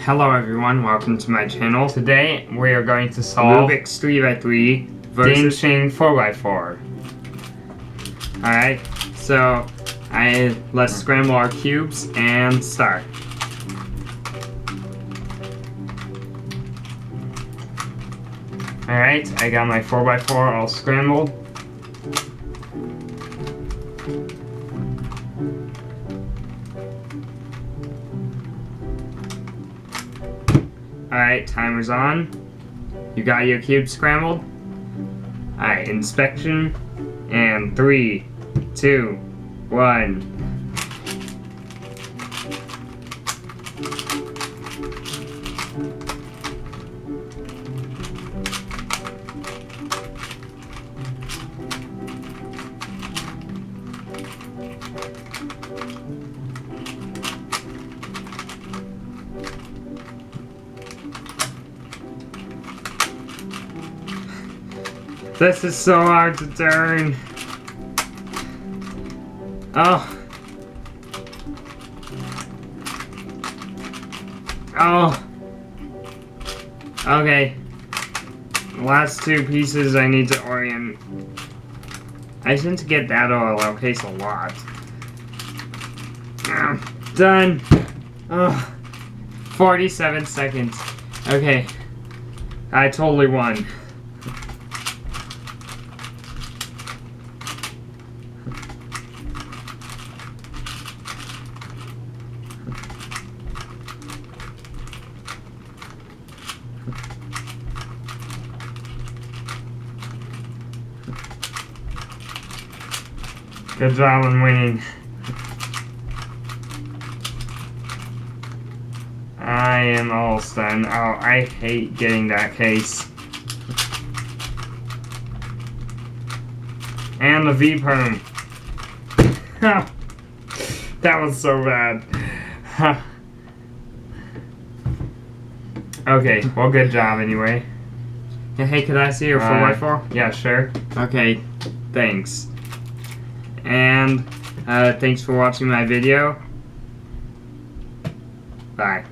Hello everyone, welcome to my channel. Today we are going to solve Rubik's 3x3 versus Diansheng 4x4. Alright, so let's scramble our cubes and start. Alright, I got my 4x4 all scrambled. Alright, timer's on. You got your cube scrambled? Alright, inspection. And 3, 2, 1. This is so hard to turn. Oh. Oh. Okay. Last two pieces I need to orient. I tend to get that oil outpace a lot. Done. Oh. 47 seconds. Okay. I totally won. Good job on winning. I am almost done. Oh, I hate getting that case. And the V-perm. That was so bad. Okay, well, good job anyway. Yeah, hey, could I see your 4x4? Yeah, sure. Okay, thanks. And thanks for watching my video. Bye.